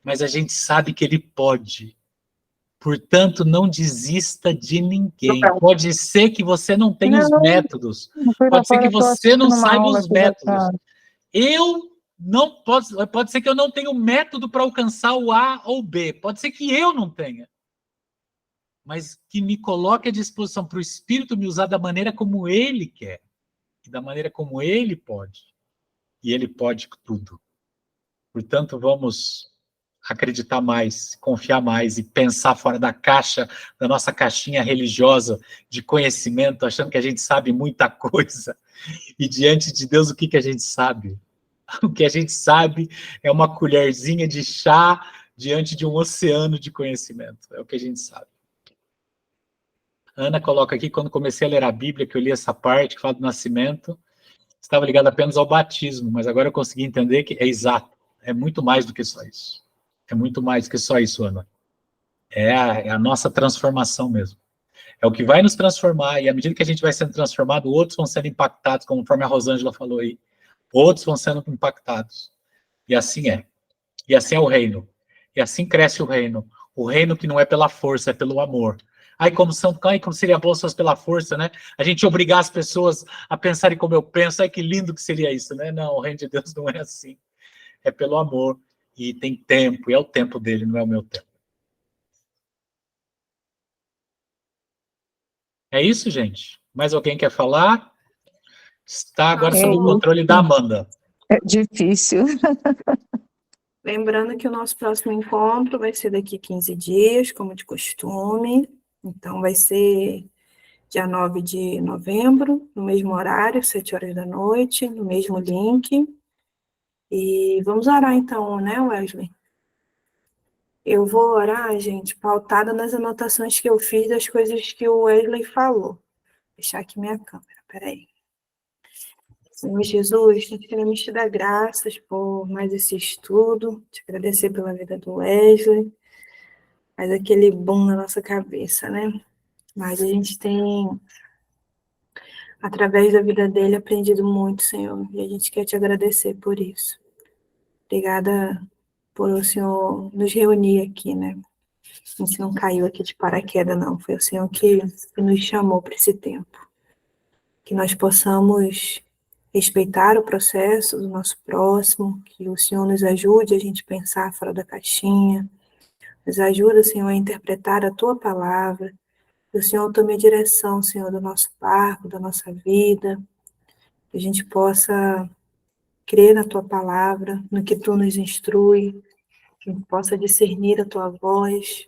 mas a gente sabe que ele pode. Portanto, não desista de ninguém. Pode ser que você não tenha os métodos. Pode ser que você não saiba os métodos. Pode ser que eu não tenha o método para alcançar o A ou B. Pode ser que eu não tenha. Mas que me coloque à disposição para o Espírito me usar da maneira como ele quer. E da maneira como ele pode. E ele pode tudo. Portanto, vamos acreditar mais, confiar mais e pensar fora da caixa, da nossa caixinha religiosa de conhecimento, achando que a gente sabe muita coisa. E diante de Deus, o que a gente sabe? O que a gente sabe é uma colherzinha de chá diante de um oceano de conhecimento. É o que a gente sabe. Ana coloca aqui, quando comecei a ler a Bíblia, que eu li essa parte que fala do nascimento, estava ligado apenas ao batismo, mas agora eu consegui entender que é exato, é muito mais do que só isso. É muito mais do que só isso, Ana. É a nossa transformação mesmo. É o que vai nos transformar, e à medida que a gente vai sendo transformado, outros vão sendo impactados, conforme a Rosângela falou aí. Outros vão sendo impactados. E assim é. E assim é o reino. E assim cresce o reino. O reino que não é pela força, é pelo amor. Como seria bom se fosse pela força, né? A gente obrigar as pessoas a pensarem como eu penso. Ai, que lindo que seria isso, né? Não, o reino de Deus não é assim. É pelo amor. E tem tempo, e é o tempo dele, não é o meu tempo. É isso, gente? Mais alguém quer falar? Está agora sob o controle da Amanda. É difícil. Lembrando que o nosso próximo encontro vai ser daqui a 15 dias, como de costume. Então, vai ser dia 9 de novembro, no mesmo horário, 7 horas da noite, no mesmo link. E vamos orar então, né, Wesley? Eu vou orar, gente, pautada nas anotações que eu fiz das coisas que o Wesley falou. Vou deixar aqui minha câmera, peraí. Senhor Jesus, nós queremos te dar graças por mais esse estudo, te agradecer pela vida do Wesley, faz aquele boom na nossa cabeça, né? Mas a gente tem, através da vida dele, aprendido muito, Senhor, e a gente quer te agradecer por isso. Obrigada por o Senhor nos reunir aqui, né? A gente não caiu aqui de paraquedas, não. Foi o Senhor que nos chamou para esse tempo. Que nós possamos respeitar o processo do nosso próximo, que o Senhor nos ajude a gente pensar fora da caixinha, nos ajuda, Senhor, a interpretar a Tua palavra, que o Senhor tome a direção, Senhor, do nosso barco, da nossa vida, que a gente possa crer na Tua palavra, no que Tu nos instrui, que a gente possa discernir a Tua voz.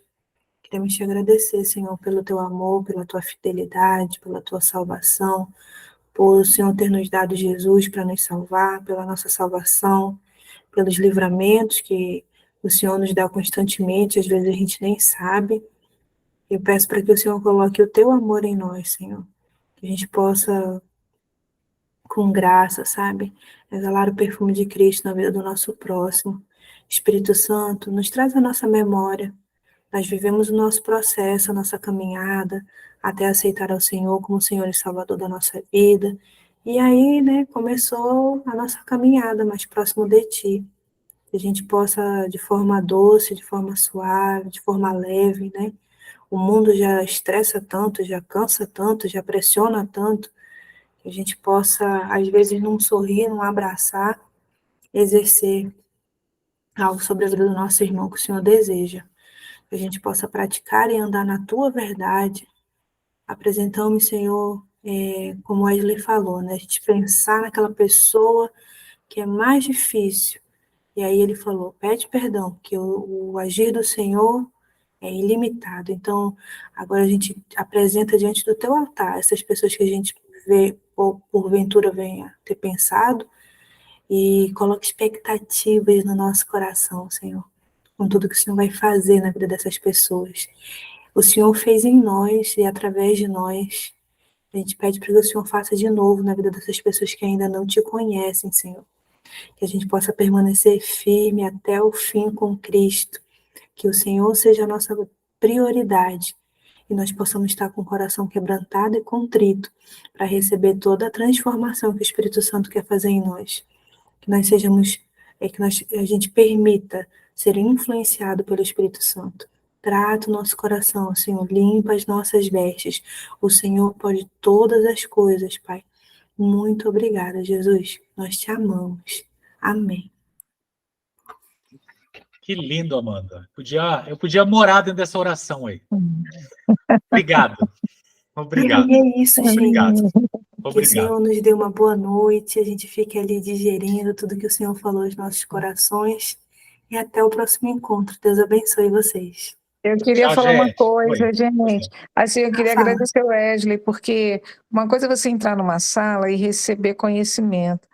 Queremos te agradecer, Senhor, pelo Teu amor, pela Tua fidelidade, pela Tua salvação, por o Senhor ter nos dado Jesus para nos salvar, pela nossa salvação, pelos livramentos que o Senhor nos dá constantemente, às vezes a gente nem sabe. Eu peço para que o Senhor coloque o Teu amor em nós, Senhor, que a gente possa, com graça, sabe, exalar o perfume de Cristo na vida do nosso próximo. Espírito Santo, nos traz a nossa memória. Nós vivemos o nosso processo, a nossa caminhada, até aceitar ao Senhor como Senhor e Salvador da nossa vida. E aí, né, começou a nossa caminhada mais próximo de Ti. Que a gente possa, de forma doce, de forma suave, de forma leve, né? O mundo já estressa tanto, já cansa tanto, já pressiona tanto, que a gente possa, às vezes, num sorrir, num abraçar, exercer algo sobre a vida do nosso irmão que o Senhor deseja. Que a gente possa praticar e andar na Tua verdade. Apresentamos, Senhor, como Wesley falou, né? A gente pensar naquela pessoa que é mais difícil. E aí ele falou, pede perdão, que o agir do Senhor é ilimitado. Então, agora a gente apresenta diante do teu altar essas pessoas que a gente vê, ou porventura venha ter pensado, e coloca expectativas no nosso coração, Senhor, com tudo que o Senhor vai fazer na vida dessas pessoas. O Senhor fez em nós e através de nós. A gente pede para que o Senhor faça de novo na vida dessas pessoas que ainda não te conhecem, Senhor. Que a gente possa permanecer firme até o fim com Cristo. Que o Senhor seja a nossa prioridade e nós possamos estar com o coração quebrantado e contrito para receber toda a transformação que o Espírito Santo quer fazer em nós. Que nós sejamos, a gente permita ser influenciado pelo Espírito Santo. Trata o nosso coração, Senhor, limpa as nossas vestes. O Senhor pode todas as coisas, Pai. Muito obrigada, Jesus. Nós te amamos. Amém. Que lindo, Amanda. Eu podia morar dentro dessa oração aí. Obrigado. Obrigado. E é isso, Obrigado. gente. Que Obrigado. o Senhor nos dê uma boa noite, a gente fique ali digerindo tudo que o Senhor falou aos nossos corações. E até o próximo encontro. Deus abençoe vocês. Eu queria Tchau, falar uma gente. coisa, Oi. gente. Assim, eu queria Fala. agradecer o Wesley, porque uma coisa é você entrar numa sala e receber conhecimento.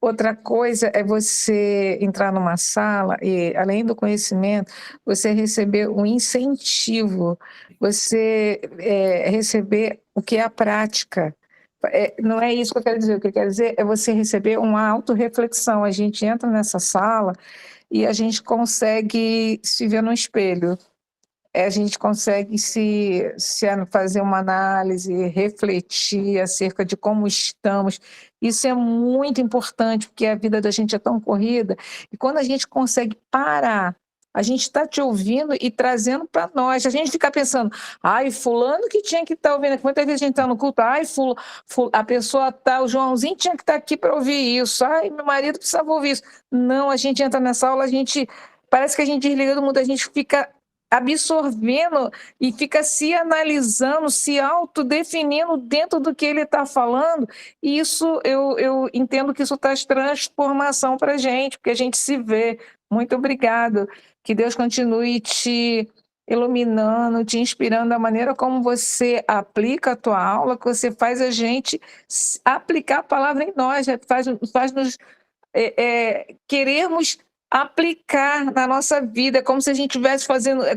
Outra coisa é você entrar numa sala e, além do conhecimento, você receber um incentivo, você receber o que é a prática. Não é isso que eu quero dizer. O que eu quero dizer é você receber uma autorreflexão. A gente entra nessa sala e a gente consegue se ver no espelho. A gente consegue fazer uma análise, refletir acerca de como estamos. Isso é muito importante, porque a vida da gente é tão corrida, e quando a gente consegue parar, a gente está te ouvindo e trazendo para nós. A gente fica pensando, ai, fulano que tinha que estar ouvindo, muitas vezes a gente está no culto, ai, a pessoa tá, o Joãozinho tinha que estar aqui para ouvir isso, ai, meu marido precisava ouvir isso. Não, a gente entra nessa aula, parece que a gente desliga do mundo, a gente fica absorvendo e fica se analisando, se autodefinindo dentro do que ele está falando, e isso eu entendo que isso traz transformação para a gente, porque a gente se vê. Muito obrigado, que Deus continue te iluminando, te inspirando da maneira como você aplica a tua aula, que você faz a gente aplicar a palavra em nós, faz nos querermos aplicar na nossa vida, como se a gente estivesse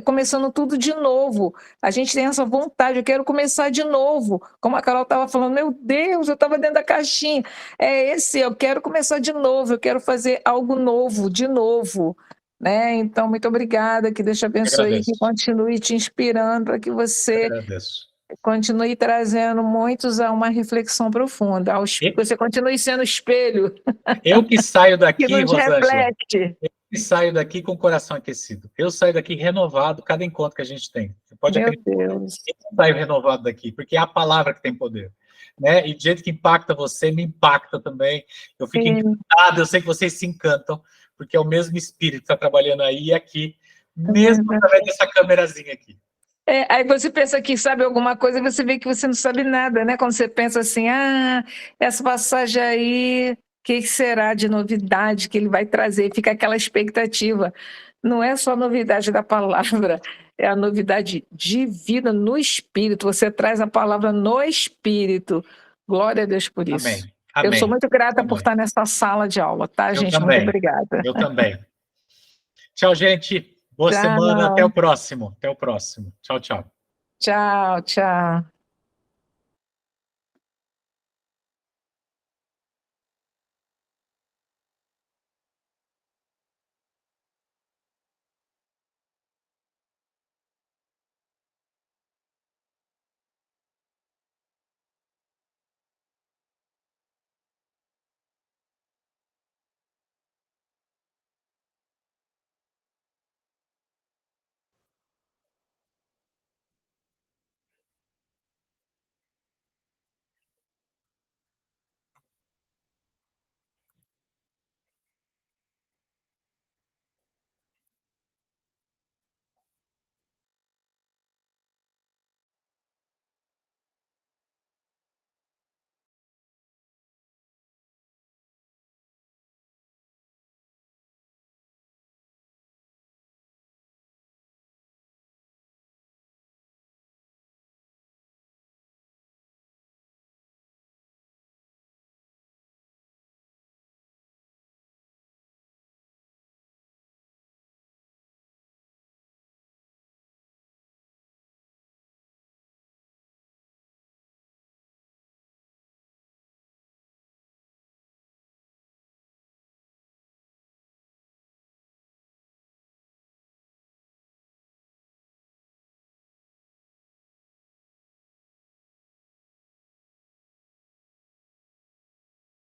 começando tudo de novo. A gente tem essa vontade, eu quero começar de novo. Como a Carol estava falando, meu Deus, eu estava dentro da caixinha. Eu quero começar de novo, eu quero fazer algo novo, de novo. Né? Então, muito obrigada, que Deus te abençoe, que continue te inspirando para que você continue trazendo muitos a uma reflexão profunda. Você continue sendo espelho. Eu que saio daqui, que nos reflete. Eu que saio daqui com o coração aquecido. Eu saio daqui renovado cada encontro que a gente tem. Você pode acreditar. Eu saio renovado daqui, porque é a palavra que tem poder. Né? E do jeito que impacta você, me impacta também. Eu fico encantado, eu sei que vocês se encantam, porque é o mesmo espírito que está trabalhando aí e aqui, mesmo através dessa câmerazinha aqui. Aí você pensa que sabe alguma coisa e você vê que você não sabe nada, né? Quando você pensa assim, essa passagem aí, o que será de novidade que ele vai trazer? Fica aquela expectativa. Não é só a novidade da palavra, é a novidade de vida no Espírito. Você traz a palavra no Espírito. Glória a Deus por isso. Amém. Amém. Eu sou muito grata por estar nessa sala de aula, tá, gente? Também. Muito obrigada. Eu também. Tchau, gente. Boa semana. Até o próximo. Tchau, tchau. Tchau, tchau.